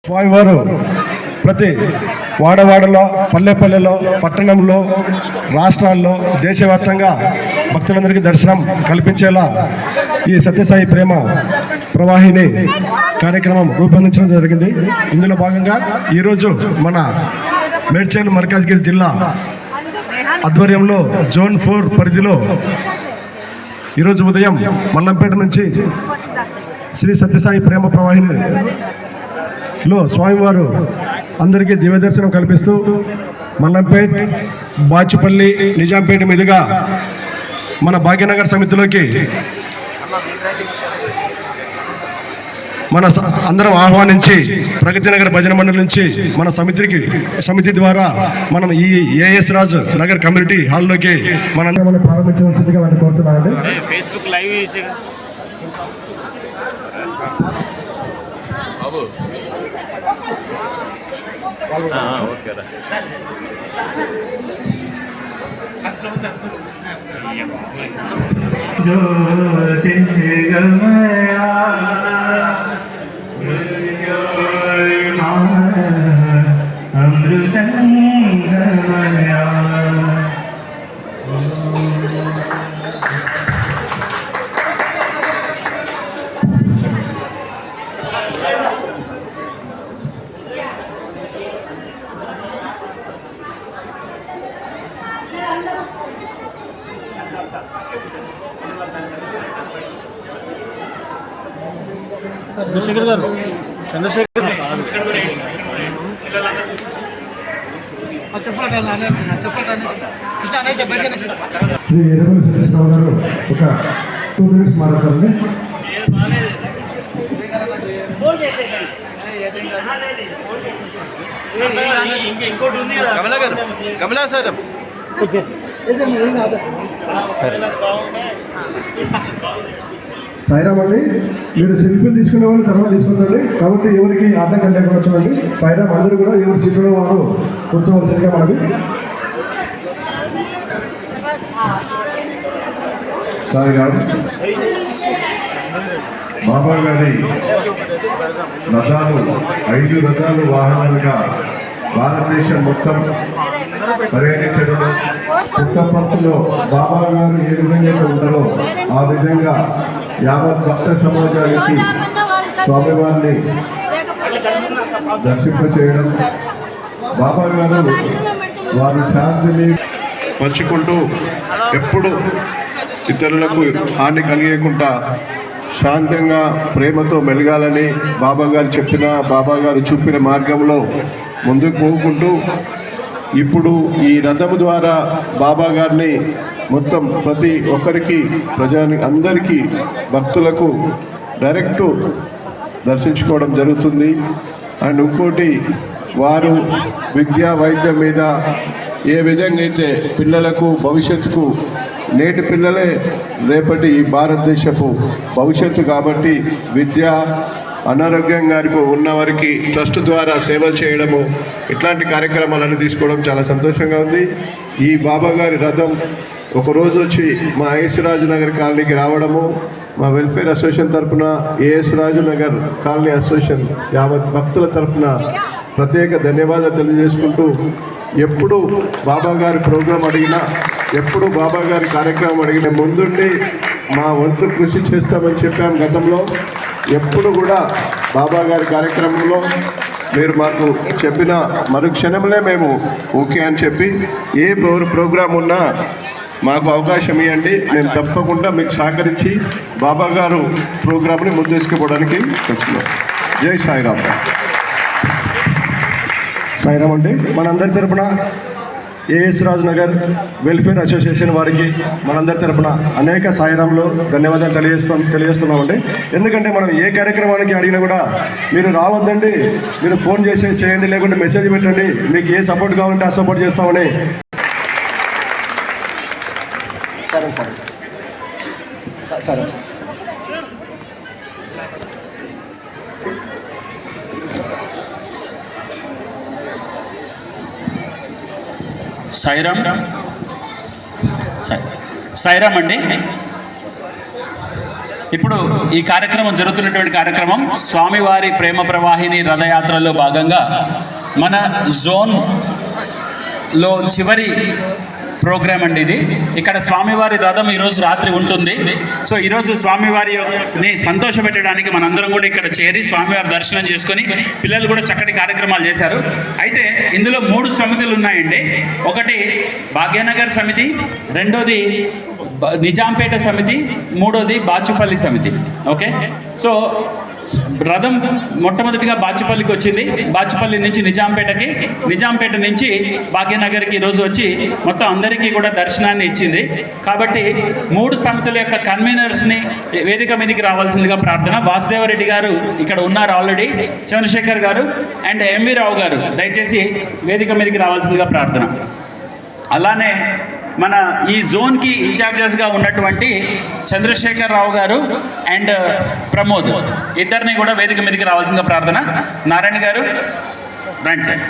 స్వామివారు ప్రతి వాడవాడలో, పల్లెపల్లెలో, పట్టణంలో, రాష్ట్రాల్లో, దేశవ్యాప్తంగా భక్తులందరికీ దర్శనం కల్పించేలా ఈ సత్యసాయి ప్రేమ ప్రవాహిని కార్యక్రమం రూపొందించడం జరిగింది. ఇందులో భాగంగా ఈరోజు మన మేడ్చల్ మల్కాజ్గిరి జిల్లా ఆధ్వర్యంలో జోన్ 4 పరిధిలో ఈరోజు ఉదయం మల్లంపేట నుంచి శ్రీ సత్యసాయి ప్రేమ ప్రవాహినిలో స్వామివారు అందరికీ దివ్య దర్శనం కల్పిస్తూ మల్లంపేట్, బాచుపల్లి, నిజాంపేట మీదుగా మన భాగ్యనగర్ సమితిలోకి మన అందరం ఆహ్వానించి ప్రగతినగర్ భజన మండలి నుంచి మన సమితి ద్వారా మనం ఈ ఏఎస్ రాజ్ నగర్ కమ్యూనిటీ హాల్లోకి మనందరం ప్రారంభించవలసిందిగా వారిని కోరుతున్నానండి. ఫేస్బుక్ లైవ్ ఓకేరా ज्योति गमया अमृत गमया చంద్రశేఖర్ గారు చంద్రశేఖర్ శ్రీ ఎర్రగొండ సతీశ్రావు గారు ఒక 2 minutes మాట్లాడారండి. కమలా సార్ సాయిరామ్ అండి, మీరు సెల్ఫీలు తీసుకునే వాళ్ళు తర్వాత తీసుకొచ్చండి. కాబట్టి ఎవరికి ఆటంకం లేకుండా వచ్చండి. సాయిరామ్ అందరూ కూడా ఎవరు సీట్లో వారు కూర్చోవలసిందిగా మనకి. సాయిరామ్ బాబా గారి రథాలు 5 రథాలు వాహనాలుగా భారతదేశం మొత్తం పర్యటించడం, పుట్టపర్తిలో బాబా గారు ఏ విధంగా ఉంటారో ఆ విధంగా యావత్ భక్త సమాజానికి స్వామివారిని దర్శింపచేయడం, బాబా గారు వారి శాంతిని పంచుకుంటూ ఎప్పుడు ఇతరులకు హాని కలిగకుండా శాంతంగా ప్రేమతో మెలగాలని బాబా గారు చెప్పిన, బాబా గారు చూపిన మార్గంలో ముందుకు పోకుంటూ ఇప్పుడు ఈ రథము ద్వారా బాబా గారిని మొత్తం ప్రతి ఒక్కరికి అందరికీ భక్తులకు డైరెక్టు దర్శించుకోవడం జరుగుతుంది. అండ్ ఇంకోటి, వారు విద్యా వైద్యం మీద ఏ విధంగా అయితే పిల్లలకు భవిష్యత్తుకు, నేటి పిల్లలే రేపటి ఈ భారతదేశపు భవిష్యత్తు కాబట్టి విద్య, అనారోగ్యం గారికి ఉన్నవారికి ట్రస్ట్ ద్వారా సేవలు చేయడము, ఇట్లాంటి కార్యక్రమాలను తీసుకోవడం చాలా సంతోషంగా ఉంది. ఈ బాబా గారి రథం ఒకరోజు వచ్చి మా ఏఎస్ రాజు నగర్ కాలనీకి రావడము, మా వెల్ఫేర్ అసోసియేషన్ తరఫున, ఏఎస్ రాజు నగర్ కాలనీ అసోసియేషన్ యావత్ భక్తుల తరఫున ప్రత్యేక ధన్యవాదాలు తెలియజేసుకుంటూ, ఎప్పుడు బాబా గారి ప్రోగ్రాం అడిగినా, ఎప్పుడు బాబా గారి కార్యక్రమం అడిగినా ముందుండి మా వంతు కృషి చేస్తామని చెప్పాం గతంలో. ఎప్పుడు కూడా బాబా గారి కార్యక్రమంలో మీరు మాకు చెప్పిన మరుక్షణంలో మేము ఓకే అని చెప్పి, ఏ ప్రోగ్రాం ఉన్నా మాకు అవకాశం ఇవ్వండి, మేము తప్పకుండా మీకు సహకరించి బాబా గారు ప్రోగ్రాంని ముందు తీసుకుపోవడానికి వచ్చినాం. జై సాయిరామ్. సాయిరామ్ అండి, మనందరి తరపున ఏఎస్ రాజు నగర్ వెల్ఫేర్ అసోసియేషన్ వారికి మనందరి తరపున అనేక సాయిరాంలో ధన్యవాదాలు తెలియజేస్తున్నామండి. ఎందుకంటే మనం ఏ కార్యక్రమానికి అడిగినా కూడా మీరు రావద్దండి, మీరు ఫోన్ చేయండి, లేకుంటే మెసేజ్ పెట్టండి, మీకు ఏ సపోర్ట్ కావాలంటే ఆ సపోర్ట్ చేస్తామని. సరే సరే సరే సార్. సాయిరామ్, సాయిరామ్ అండి. ఇప్పుడు ఈ కార్యక్రమం జరుగుతున్నటువంటి కార్యక్రమం స్వామివారి ప్రేమ ప్రవాహిని రథయాత్రలో భాగంగా మన జోన్లో చివరి ప్రోగ్రామ్ అండి ఇది. ఇక్కడ స్వామివారి రథం ఈరోజు రాత్రి ఉంటుంది. సో ఈరోజు స్వామివారిని సంతోషపెట్టడానికి మనందరం కూడా ఇక్కడ చేరి స్వామివారి దర్శనం చేసుకొని పిల్లలు కూడా చక్కటి కార్యక్రమాలు చేశారు. అయితే ఇందులో 3 సమితులు ఉన్నాయండి. ఒకటి భాగ్యనగర్ సమితి, రెండోది నిజాంపేట సమితి, మూడోది బాచుపల్లి సమితి. ఓకే, సో రథం మొట్టమొదటిగా బాచుపల్లికి వచ్చింది. బాచుపల్లి నుంచి నిజాంపేటకి, నిజాంపేట నుంచి భాగ్యనగర్కి ఈరోజు వచ్చి మొత్తం అందరికీ కూడా దర్శనాన్ని ఇచ్చింది. కాబట్టి 3 సమితుల యొక్క కన్వీనర్స్ని వేదిక మీదకి రావాల్సిందిగా ప్రార్థన. వాసుదేవరెడ్డి గారు ఇక్కడ ఉన్నారు ఆల్రెడీ, చంద్రశేఖర్ గారు అండ్ ఎంవి రావు గారు దయచేసి వేదిక మీదకి రావాల్సిందిగా ప్రార్థన. అలానే మన ఈ జోన్కి ఇన్ఛార్జెస్గా ఉన్నటువంటి చంద్రశేఖర్ రావు గారు అండ్ ప్రమోద్ ఇద్దరిని కూడా వేదిక మీదకి రావాల్సిందిగా ప్రార్థన. నారాయణ గారు రండి సార్.